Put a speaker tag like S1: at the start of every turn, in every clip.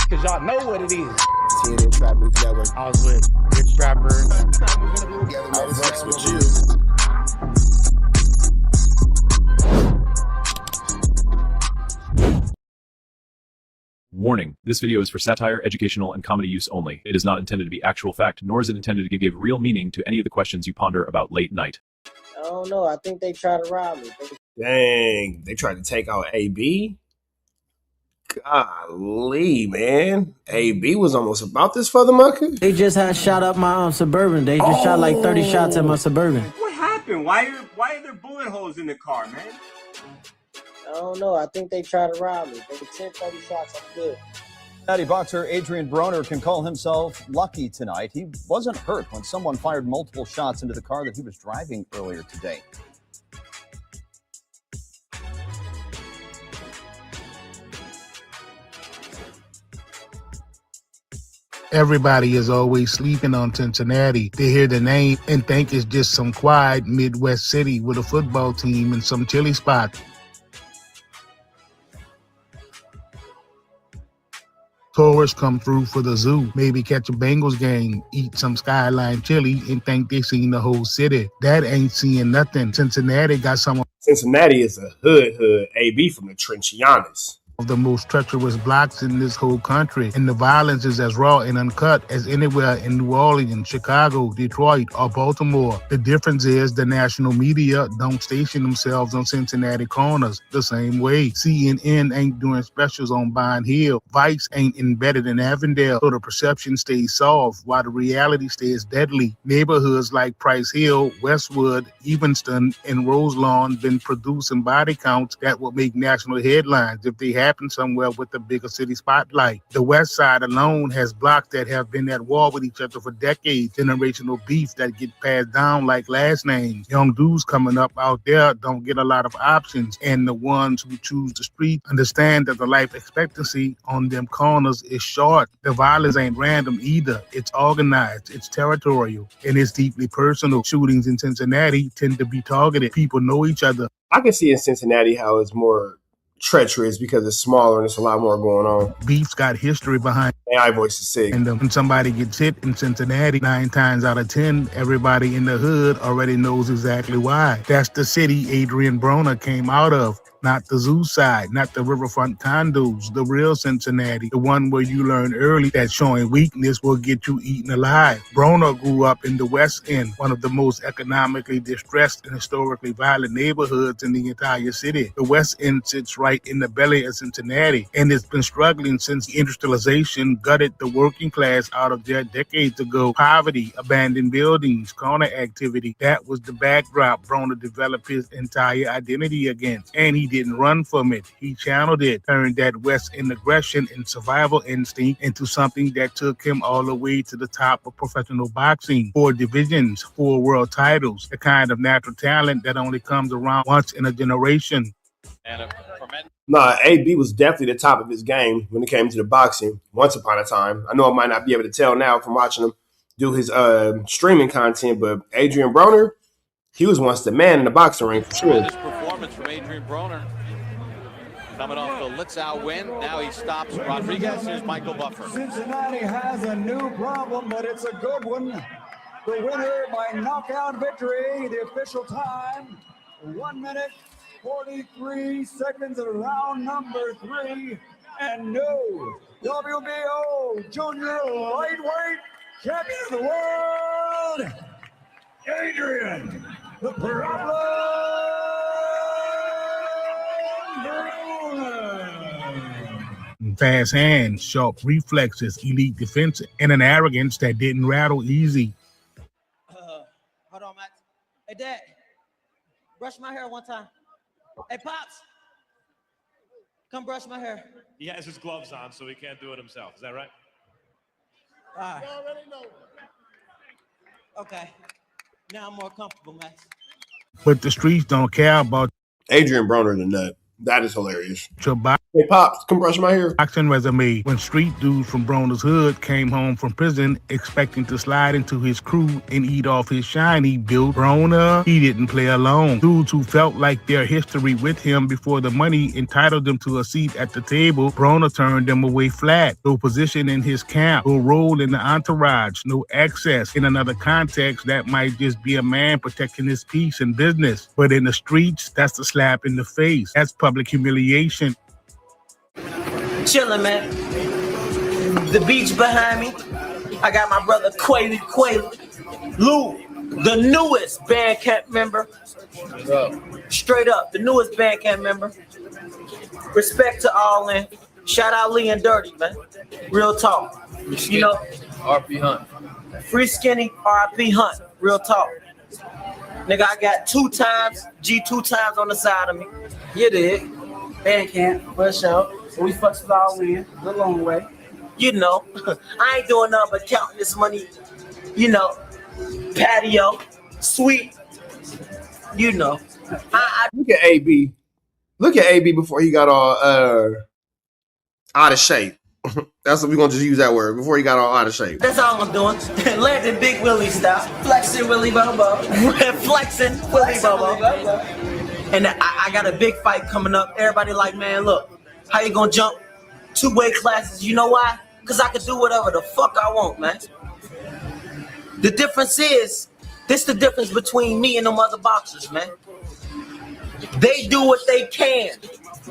S1: Cause y'all know what it is.
S2: TNN Trap News Network.
S1: I was with Big Trapper.
S2: I fucks with you.
S3: Warning, this video is for satire, educational, and comedy use only. It is not intended to be actual fact, nor is it intended to give real meaning to any of the questions you ponder about late night.
S4: I don't know. I think they tried to rob me.
S2: Dang, they tried to take out AB? Golly, man. AB was almost about this for the mucker?
S5: They just had shot up my Suburban. They just shot like 30 shots at my Suburban.
S6: What happened? Why are there bullet holes in the car, man?
S4: I don't know. I think they tried to rob me. They 10, 30 shots. I'm good.
S7: Cincinnati boxer Adrian Broner can call himself lucky tonight. He wasn't hurt when someone fired multiple shots into the car that he was driving earlier today.
S8: Everybody is always sleeping on Cincinnati. They hear the name and think it's just some quiet Midwest city with a football team and some chili spot. Tourists come through for the zoo, maybe catch a Bengals game, eat some Skyline chili, and think they seen the whole city. That ain't seeing nothing. Cincinnati got some
S2: Cincinnati is a hood. AB from the Trenchianas.
S8: of the most treacherous blocks in this whole country, and the violence is as raw and uncut as anywhere in New Orleans, Chicago, Detroit, or Baltimore. The difference is the national media don't station themselves on Cincinnati corners the same way. CNN ain't doing specials on Bond Hill. Vice ain't embedded in Avondale, so the perception stays soft while the reality stays deadly. Neighborhoods like Price Hill, Westwood, Evanston, and Roselawn been producing body counts that would make national headlines if they happen somewhere with a bigger city spotlight. The West Side alone has blocks that have been at war with each other for decades, generational beef that get passed down like last names. Young dudes coming up out there don't get a lot of options, and the ones who choose the street understand that the life expectancy on them corners is short. The violence ain't random either. It's organized, it's territorial, and it's deeply personal. Shootings in Cincinnati tend to be targeted. People know each other.
S2: I can see in Cincinnati how it's more treacherous because it's smaller and there's a lot more going on.
S8: Beef's got history behind
S2: AI voice is sick.
S8: and when somebody gets hit in Cincinnati, 9 times out of 10, everybody in the hood already knows exactly why. That's the city Adrien Broner came out of. Not the zoo side, not the riverfront condos, the real Cincinnati, the one where you learn early that showing weakness will get you eaten alive. Broner grew up in the West End, one of the most economically distressed and historically violent neighborhoods in the entire city. The West End sits right in the belly of Cincinnati, and it's been struggling since industrialization gutted the working class out of there decades ago. Poverty, abandoned buildings, corner activity, that was the backdrop Broner developed his entire identity against. And he didn't run from it. He channeled it, turned that West End aggression and survival instinct into something that took him all the way to the top of professional boxing. 4 divisions, 4 world titles, the kind of natural talent that only comes around once in a generation.
S2: Nah, AB was definitely the top of his game when it came to the boxing once upon a time. I know I might not be able to tell now from watching him do his streaming content, but Adrian Broner, he was once the man in the boxing ring for sure.
S9: This performance from Adrien Broner. Coming off the Litzau win, now he stops Rodriguez. Here's Michael Buffer.
S10: Cincinnati has a new problem, but it's a good one. The winner by knockout victory, the official time, 1 minute, 43 seconds of round number 3. And new WBO Junior Lightweight Champion of the World, Adrien the Problem Broner.
S8: Fast hands, sharp reflexes, elite defense, and an arrogance that didn't rattle easy.
S4: Hold on, Max. Hey, Dad, brush my hair one time. Hey, Pops, come brush my hair.
S11: He has his gloves on, so he can't do it himself. Is that right?
S4: All right. You already know. Okay. Now I'm more comfortable, Max.
S8: But the streets don't care about
S2: Adrian Broner the nut. That is hilarious.
S8: Your
S2: Hey, Pops, come brush my hair.
S8: boxing resume when street dudes from Broner's hood came home from prison expecting to slide into his crew and eat off his shiny Bill Broner. He didn't play alone. Dudes who felt like their history with him before the money entitled them to a seat at the table, Broner turned them away flat. No position in his camp, no role in the entourage, no access. In another context, that might just be a man protecting his peace and business. But in the streets, that's a slap in the face. That's public humiliation.
S4: Chilling, man. The beach behind me. I got my brother Quayle, Lou, the newest Bandcamp member. Straight up, the newest Bandcamp member. Respect to all in. Shout out Lee and Dirty, man. Real talk. You know,
S12: RP Hunt.
S4: Free Skinny, RP Hunt. Real talk. Nigga, I got 2 times, G 2 times on the side of me. You did. Bandcamp, for sure. We fucks with all in the long way. You know, I ain't doing nothing but counting this money. You know, patio, sweet. You know.
S2: Look at AB. Look at AB before he got all out of shape. That's what we're gonna just use that word. Before he got all out of shape.
S4: That's all I'm doing. Landing Big Willie style. Flexing Willie Bobo. Flexing Willie Bobo. And I got a big fight coming up. Everybody like, man, look. How you gonna jump 2 weight classes? You know why? Because I can do whatever the fuck I want, man. The difference is, this the difference between me and them other boxers, man. They do what they can.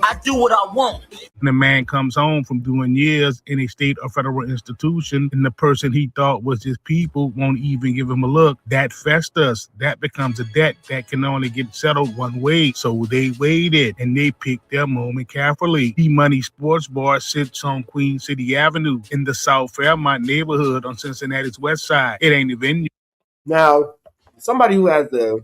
S4: I do what I want.
S8: When a man comes home from doing years in a state or federal institution and the person he thought was his people won't even give him a look, that festers. That becomes a debt that can only get settled one way. So they waited and they picked their moment carefully. D-Money Sports Bar sits on Queen City Avenue in the South Fairmont neighborhood on Cincinnati's west side. It ain't a venue.
S2: Now, somebody who has the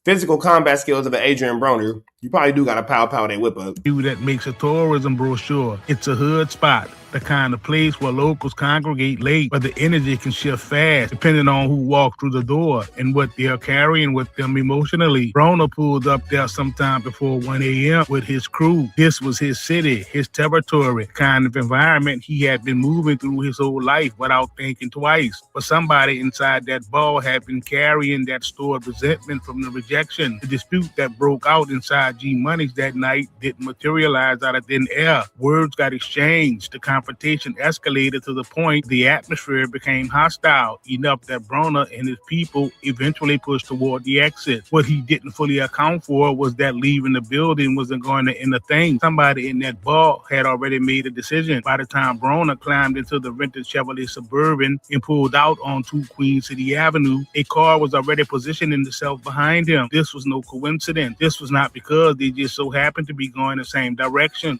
S2: physical combat skills of an Adrian Broner, you probably do got to pow that whip up.
S8: That makes a tourism brochure. It's a hood spot, the kind of place where locals congregate late, where the energy can shift fast, depending on who walks through the door and what they're carrying with them emotionally. Broner pulled up there sometime before 1 a.m. with his crew. This was his city, his territory, kind of environment he had been moving through his whole life without thinking twice. But somebody inside that bar had been carrying that stored resentment from the rejection. The dispute that broke out inside G Money's that night didn't materialize out of thin air. Words got exchanged. The confrontation escalated to the point the atmosphere became hostile, enough that Broner and his people eventually pushed toward the exit. What he didn't fully account for was that leaving the building wasn't going to end a thing. Somebody in that bar had already made a decision. By the time Broner climbed into the rented Chevrolet Suburban and pulled out onto Queen City Avenue, a car was already positioning itself behind him. This was no coincidence. This was not because they just so happened to be going the same direction.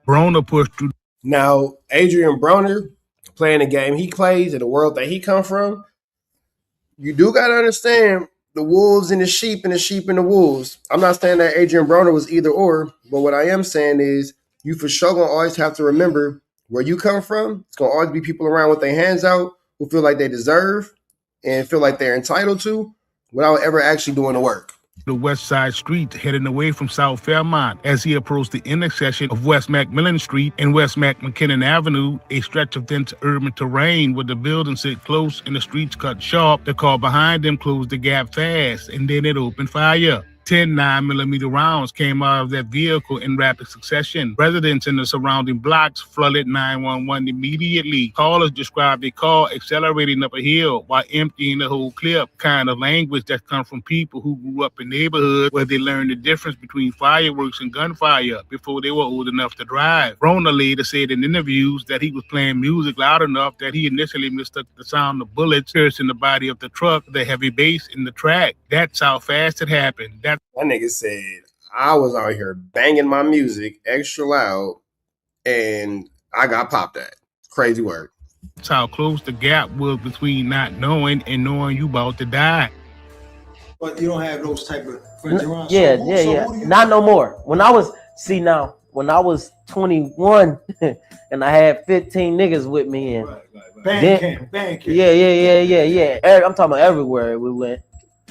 S8: Broner pushed through.
S2: Now, Adrian Broner playing the game he plays in the world that he come from, you do got to understand the wolves and the sheep and the wolves. I'm not saying that Adrian Broner was either or, but what I am saying is you for sure going to always have to remember where you come from. It's going to always be people around with their hands out who feel like they deserve and feel like they're entitled to without ever actually doing the work.
S8: The West Side Street heading away from South Fairmont as he approached the intersection of West McMillan Street and West McKinnon Avenue, a stretch of dense urban terrain where the buildings sit close and the streets cut sharp. The car behind them closed the gap fast and then it opened fire. 10 9mm rounds came out of that vehicle in rapid succession. Residents in the surrounding blocks flooded 911 immediately. Callers described the car accelerating up a hill while emptying the whole clip, kind of language that comes from people who grew up in neighborhoods where they learned the difference between fireworks and gunfire before they were old enough to drive. Broner later said in interviews that he was playing music loud enough that he initially mistook the sound of bullets piercing the body of the truck, the heavy bass in the track. That's how fast it happened. That
S2: nigga said, I was out here banging my music extra loud and I got popped at. Crazy word.
S8: That's how close the gap was between not knowing and knowing you about to die.
S13: But you don't have those type of friends around?
S14: Yeah. Not no more. When I was 21 and I had 15 niggas with me and
S13: Band camp.
S14: Yeah. I'm talking about everywhere we went,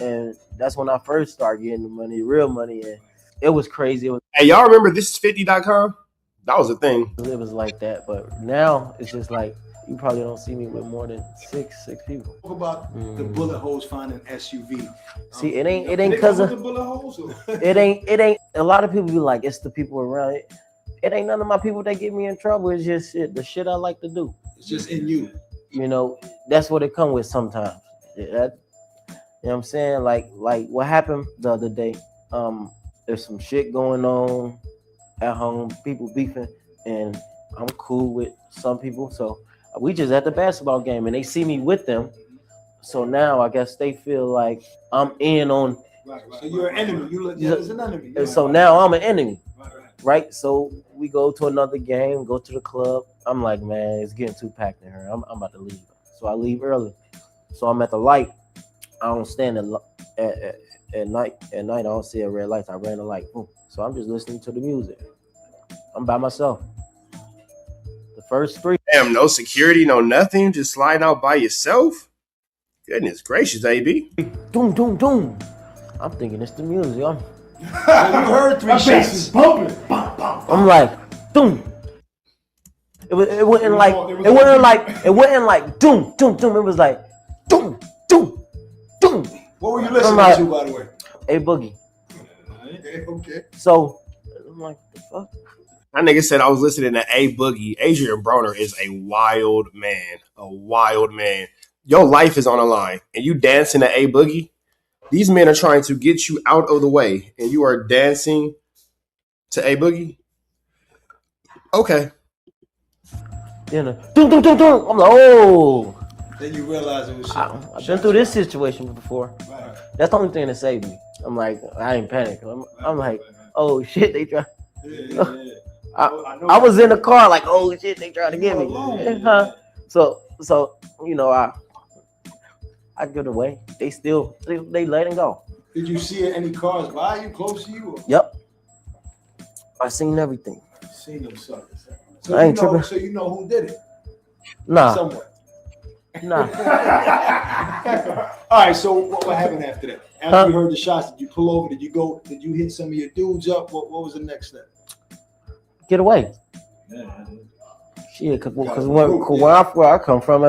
S14: and that's when I first started getting the money, real money, and it was crazy.
S2: Hey, y'all remember thisis50.com? That was a thing.
S14: It was like that, but now it's just like you probably don't see me with more than six people.
S13: Talk about the bullet holes found in SUV.
S14: See, it ain't because of
S13: the bullet holes.
S14: it ain't. A lot of people be like, it's the people around it. It ain't none of my people that get me in trouble. It's just the shit I like to do.
S13: It's just in you.
S14: You know, that's what it come with sometimes. You know what I'm saying? Like what happened the other day. There's some shit going on at home, people beefing, and I'm cool with some people. So we just at the basketball game and they see me with them. So now I guess they feel like I'm in on.
S13: So you're an enemy. You look as an enemy.
S14: And so now I'm an enemy. Right? So we go to another game, go to the club. I'm like, man, it's getting too packed in here. I'm about to leave. So I leave early. So I'm at the light. I don't stand at night. At night, I don't see a red light. I ran the light. Boom. So I'm just listening to the music. I'm by myself. The first three.
S2: Damn, no security, no nothing. Just sliding out by yourself. Goodness gracious, AB.
S14: Doom, doom, doom. I'm thinking it's the music.
S13: You heard three shots.
S10: Bumping.
S14: I'm like, doom. It wasn't like doom, doom, doom. It was like doom, doom, doom.
S13: What were you listening to, by the way?
S14: A Boogie.
S13: Okay.
S14: So I'm like, the fuck?
S2: That nigga said I was listening to A Boogie. Adrian Broner is a wild man. A wild man. Your life is on the line, and you dancing to A Boogie. These men are trying to get you out of the way, and you are dancing to A Boogie. Okay.
S14: You know, doom, doom, doom, doom. I'm like, oh.
S13: Then you realize it was shit.
S14: I've been through this situation before.
S13: Right.
S14: That's the only thing that saved me. I'm like, I ain't panic. I'm like, oh shit, they try.
S13: Yeah.
S14: I was in the car like, oh shit, they trying to get me. So you know, I get away. They letting go.
S13: Did you see any cars by you, close to you? Or?
S14: Yep. I seen everything.
S13: Seen them suckers.
S14: I ain't tripping.
S13: So you know who did it?
S14: Nah.
S13: Somewhere.
S14: Nah.
S13: All right. So what happened after that? After you heard the shots, did you pull over? Did you hit some of your dudes up? What was the next step?
S14: Get away.
S13: Yeah.
S14: Shit, because where I come from,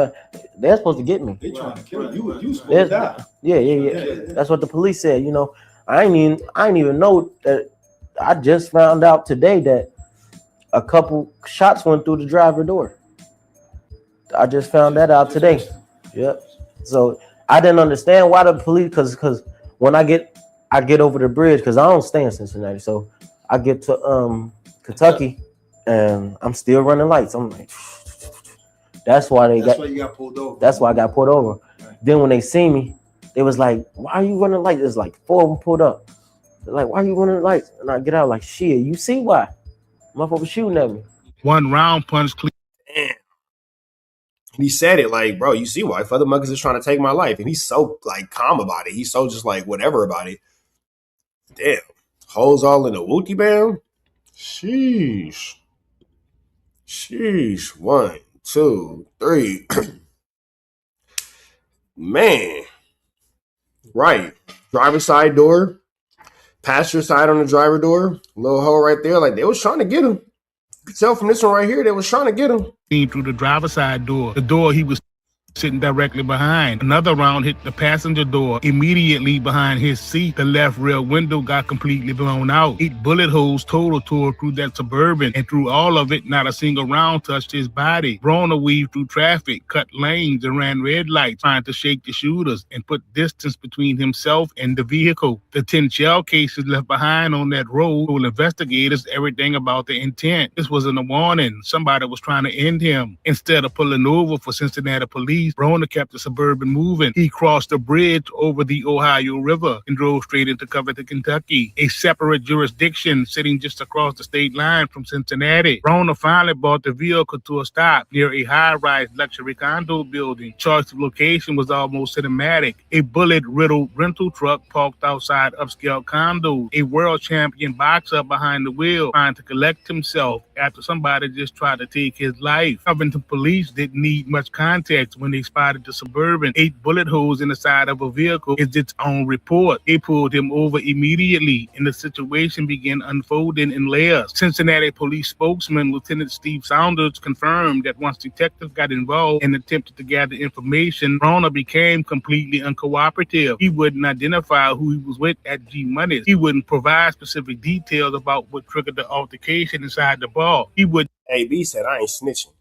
S14: they're supposed to get me.
S13: They trying to kill you. You supposed to die.
S14: Yeah. That's what the police said. You know, I ain't even know that. I just found out today that a couple shots went through the driver door. I just found that out today. Yep. So I didn't understand why the police, because when I get over the bridge, because I don't stay in Cincinnati, so I get to Kentucky, and I'm still running lights. I'm like, that's why you got pulled over. That's why I got pulled over. Right. Then when they see me, they was like, "Why are you running lights?" There's like 4 of them pulled up. They're like, "Why are you running lights?" And I get out like, "Shit, you see why? Motherfucker shooting at me."
S8: One round punch.
S2: Damn. He said it like, bro, you see why other muggers is trying to take my life, and he's so like calm about it. He's so just like whatever about it. Damn, holes all in the wooty bam. Sheesh. 1, 2, 3. Man. Right. Driver's side door. Passenger side on the driver door. Little hole right there. Like they was trying to get him. You could tell from this one right here, they was trying to get him.
S8: Through the driver's side door. The door he was sitting directly behind. Another round hit the passenger door immediately behind his seat. The left rear window got completely blown out. 8 bullet holes total tore through that Suburban, and through all of it, not a single round touched his body. Broner weaved through traffic, cut lanes, and ran red lights, trying to shake the shooters and put distance between himself and the vehicle. The 10 shell cases left behind on that road told investigators everything about the intent. This wasn't a warning. Somebody was trying to end him. Instead of pulling over for Cincinnati police, Broner kept the Suburban moving. He crossed the bridge over the Ohio River and drove straight into Covington, Kentucky, a separate jurisdiction sitting just across the state line from Cincinnati. Broner finally brought the vehicle to a stop near a high-rise luxury condo building. Choice of location was almost cinematic. A bullet-riddled rental truck parked outside upscale condos. A world champion boxer behind the wheel trying to collect himself after somebody just tried to take his life. Covington police didn't need much context when they spotted the Suburban 8 bullet holes in the side of a vehicle. It's its own report. They pulled him over immediately, and the situation began unfolding in layers. Cincinnati police spokesman Lieutenant Steve Saunders confirmed that once detectives got involved and attempted to gather information, Broner became completely uncooperative. He wouldn't identify who he was with at G Money's. He wouldn't provide specific details about what triggered the altercation inside the bar. He would.
S2: AB said, I ain't snitching.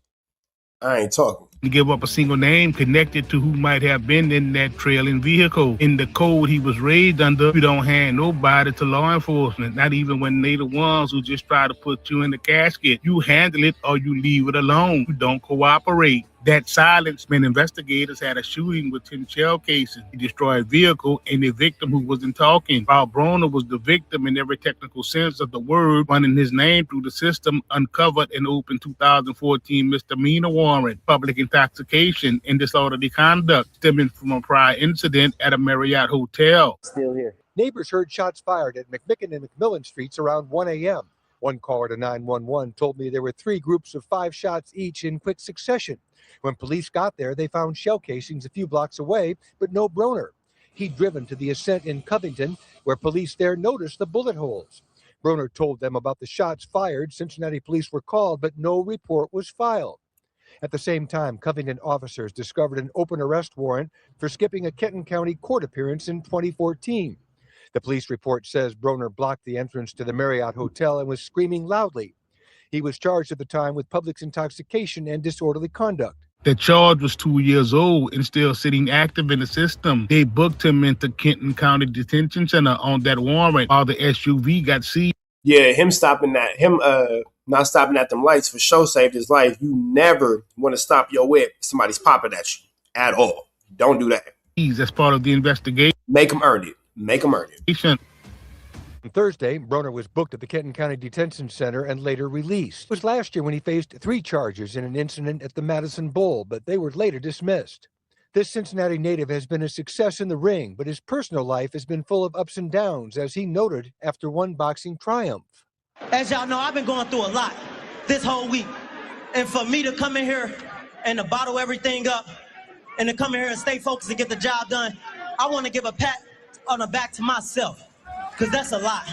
S2: I ain't talking.
S8: Give up a single name connected to who might have been in that trailing vehicle. In the code he was raised under, you don't hand nobody to law enforcement, not even when they the ones who just try to put you in the casket. You handle it or you leave it alone. You don't cooperate. That silence meant investigators had a shooting with 10 shell cases. He destroyed a vehicle and a victim who wasn't talking. While Broner was the victim in every technical sense of the word, running his name through the system, uncovered an open 2014 misdemeanor warrant, public intoxication and disorderly conduct stemming from a prior incident at a Marriott hotel.
S14: Still here.
S12: Neighbors heard shots fired at McMicken and McMillan Streets around 1 a.m. One caller to 911 told me there were 3 groups of 5 shots each in quick succession. When police got there, they found shell casings a few blocks away, but no Broner. He'd driven to the Ascent in Covington, where police there noticed the bullet holes. Broner told them about the shots fired. Cincinnati police were called, but no report was filed. At the same time, Covington officers discovered an open arrest warrant for skipping a Kenton County court appearance in 2014. The police report says Broner blocked the entrance to the Marriott Hotel and was screaming loudly. He was charged at the time with public intoxication and disorderly conduct.
S8: The charge was 2 years old and still sitting active in the system. They booked him into Kenton County Detention Center on that warrant while the SUV got seized.
S2: Yeah, him not stopping at them lights for sure saved his life. You never want to stop your whip if somebody's popping at you at all. Don't do that.
S8: As part of the investigation.
S2: Make them earn it. Make them earn it.
S12: On Thursday, Broner was booked at the Kenton County Detention Center and later released. It was last year when he faced 3 charges in an incident at the Madison Bowl, but they were later dismissed. This Cincinnati native has been a success in the ring, but his personal life has been full of ups and downs, as he noted after one boxing triumph.
S4: As y'all know, I've been going through a lot this whole week. And for me to come in here and to bottle everything up and to come in here and stay focused and get the job done, I want to give a pat on the back to myself, because that's a lot.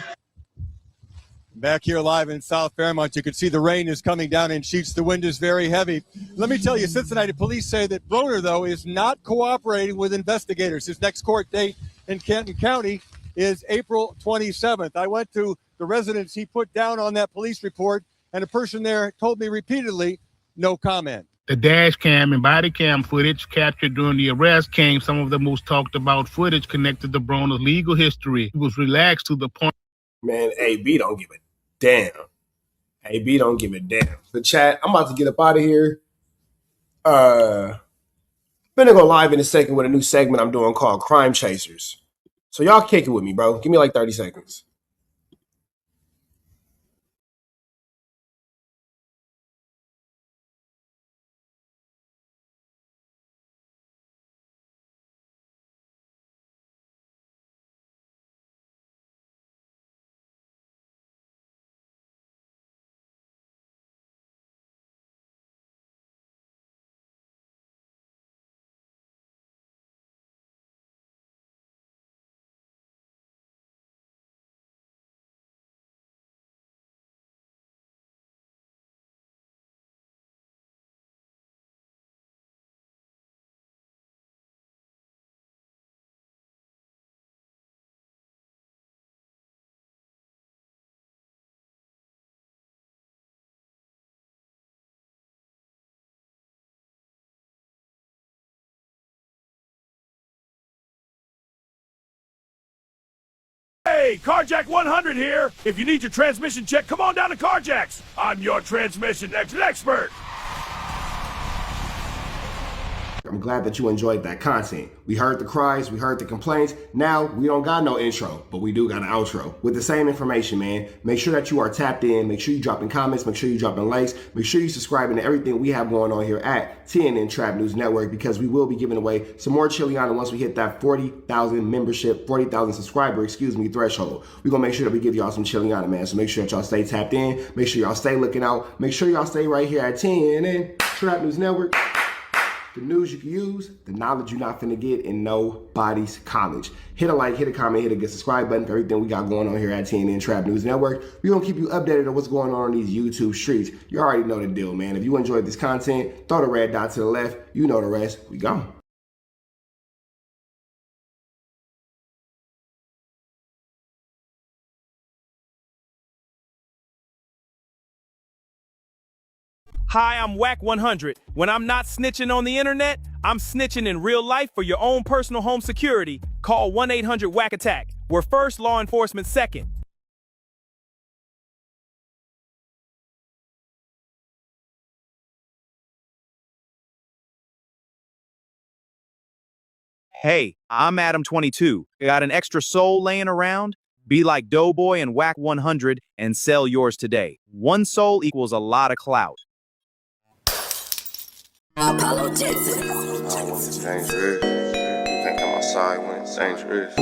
S12: Back here live in South Fairmont, you can see the rain is coming down in sheets. The wind is very heavy. Let me tell you, Cincinnati police say that Broner, though, is not cooperating with investigators. His next court date in Kenton County is April 27th. I went to the residence he put down on that police report, and a person there told me repeatedly, no comment.
S8: The dash cam and body cam footage captured during the arrest came some of the most talked about footage connected to Broner's legal history. He was relaxed to the point.
S2: Man, AB don't give a damn. AB don't give a damn. The chat, I'm about to get up out of here. Gonna go live in a second with a new segment I'm doing called Crime Chasers. So y'all kick it with me, bro. Give me like 30 seconds.
S11: Hey, Carjack 100 here. If you need your transmission check, come on down to Carjack's. I'm your transmission expert.
S2: I'm glad that you enjoyed that content. We heard the cries, we heard the complaints. Now we don't got no intro, but we do got an outro with the same information, man. Make sure that you are tapped in. Make sure you dropping comments. Make sure you dropping likes. Make sure you subscribing to everything we have going on here at TNN Trap News Network, because we will be giving away some more Chiliana once we hit that 40,000 membership, 40,000 subscriber, threshold. We're gonna make sure that we give y'all some Chiliana, man. So make sure that y'all stay tapped in. Make sure y'all stay looking out. Make sure y'all stay right here at TNN Trap News Network. The news you can use, the knowledge you're not finna get in nobody's college. Hit a like, hit a comment, hit a good subscribe button for everything we got going on here at TNN Trap News Network. We're gonna keep you updated on what's going on these YouTube streets. You already know the deal, man. If you enjoyed this content, throw the red dot to the left. You know the rest. We gone.
S11: Hi, I'm Whack 100. When I'm not snitching on the internet, I'm snitching in real life for your own personal home security. Call 1-800-WACK-ATTACK. We're first, law enforcement second.
S15: Hey, I'm Adam22. Got an extra soul laying around? Be like Doughboy and Whack 100 and sell yours today. One soul equals a lot of clout.
S16: Apollo Texas. It's dangerous. You can't come outside when it's dangerous.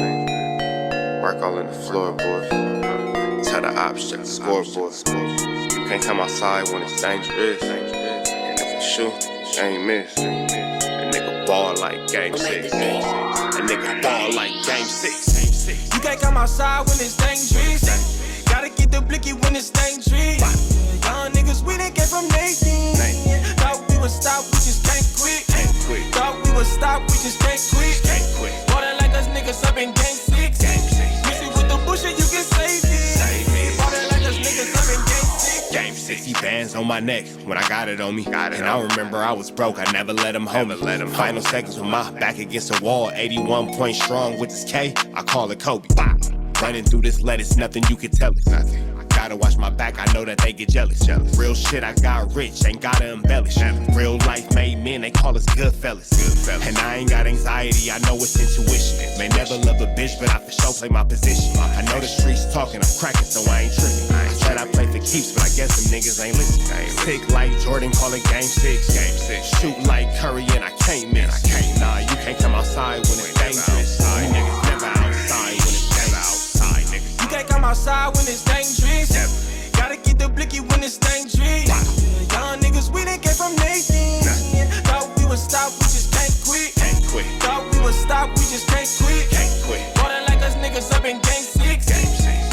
S16: Work all in the floorboard. Tell the ops check the scoreboard. You can't come outside when it's dangerous. And if you shoot, you ain't miss. A nigga ball like game 6. A nigga ball like game 6.
S17: You can't come outside when it's dangerous. Gotta get the blicky when it's dangerous. Young niggas, we didn't get from Nathan. Thought we would stop, we just can't quit. Thought we would stop, we just can't quit. Ballin' like us niggas up in game 6. Miss it with the bullshit, you can save it. Ballin' like us niggas up in game 6.
S16: Game 60 bands on my neck when I got it on me. And I remember I was broke, I never let them hold me. Final seconds with my back against the wall. 81 point strong with this K, I call it Kobe. Running through this lettuce, nothing you can tell us. Gotta watch my back, I know that they get jealous. Real shit, I got rich, ain't gotta embellish. Real life made men, they call us good fellas. And I ain't got anxiety, I know it's intuition. May never love a bitch, but I for sure play my position. I know the streets talking, I'm cracking, so I ain't tripping. I said I play for keeps, but I guess them niggas ain't listening. Sick like Jordan, call it game 6. Shoot like Curry, and I can't miss. Nah, you can't come outside when it's dangerous. You niggas never outside when it's outside, nigga.
S17: You can't come outside when it's dangerous. Gotta get the blicky when it's dangerous. Young niggas, we didn't get from Nathan. Thought we would stop, we just can't quit. Thought we would stop, we just can't quit. Ballin' like us niggas up in game 6.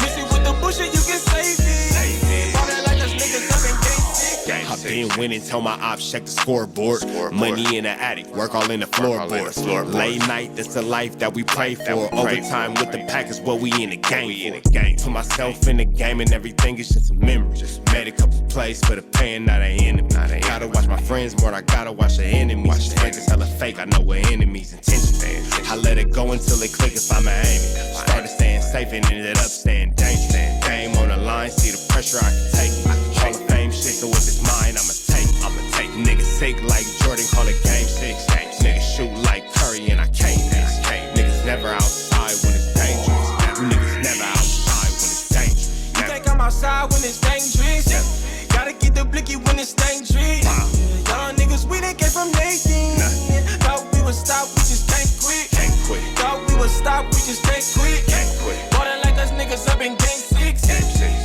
S17: Miss it with the bullshit, you can save it. Ballin' like us niggas up in game 6.
S16: I've been winning, tell my ops check the scoreboard. Money in the attic, work all in the floorboard. Late night, that's the life that we pray for. Overtime with the pack is what we in the game for. Put myself in the game and everything is just a memory. Just made a couple plays for the pain, not an enemy. Gotta watch my friends more, I gotta watch the enemies. Fake is hella fake, I know what enemies intentions. I let it go until it click if I'm aiming. Started staying safe and ended up staying dangerous. Game on the line, see the pressure I can take. Hall of Fame shit, so if it's mine, I'ma take. Niggas sick like Jordan, call it game 6. Niggas shoot like Curry and I can't miss. Niggas never outside when it's dangerous. You niggas never outside when it's dangerous.
S17: You can't come outside when it's dangerous. Gotta get the blicky when it's dangerous. Young niggas, we didn't get from Nathan. Thought we would stop, we just can't quit. Thought we would stop, we just can't quit. Ballin' like us niggas up in game 6.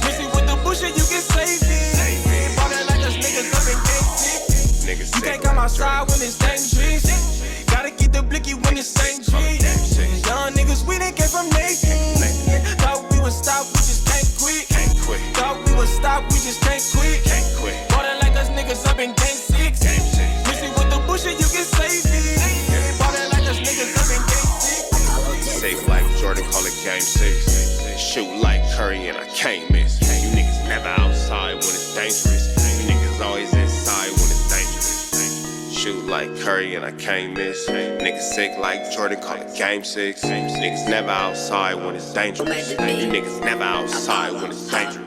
S17: Miss it with the bullshit, you can save it. Ballin' like us niggas up in game 6. You can't come outside when it's dangerous. Gotta get the blicky when it's dangerous. Young niggas, we didn't get from Nathan. Thought we would stop, we just can't quit. Thought we would stop, we just can't quit. Ballin' like us niggas up in game 6. Miss it with the bullshit, you can save it. Ballin' like us niggas up in game 6.
S16: Sick like Jordan, call it game 6. Shoot like Curry and I can't miss. You niggas never outside when it's dangerous. You niggas always inside when it's dangerous. Shoot like Curry and I can't miss. Niggas sick like Jordan, call it game 6. Niggas never outside when it's dangerous. You niggas never outside when it's dangerous.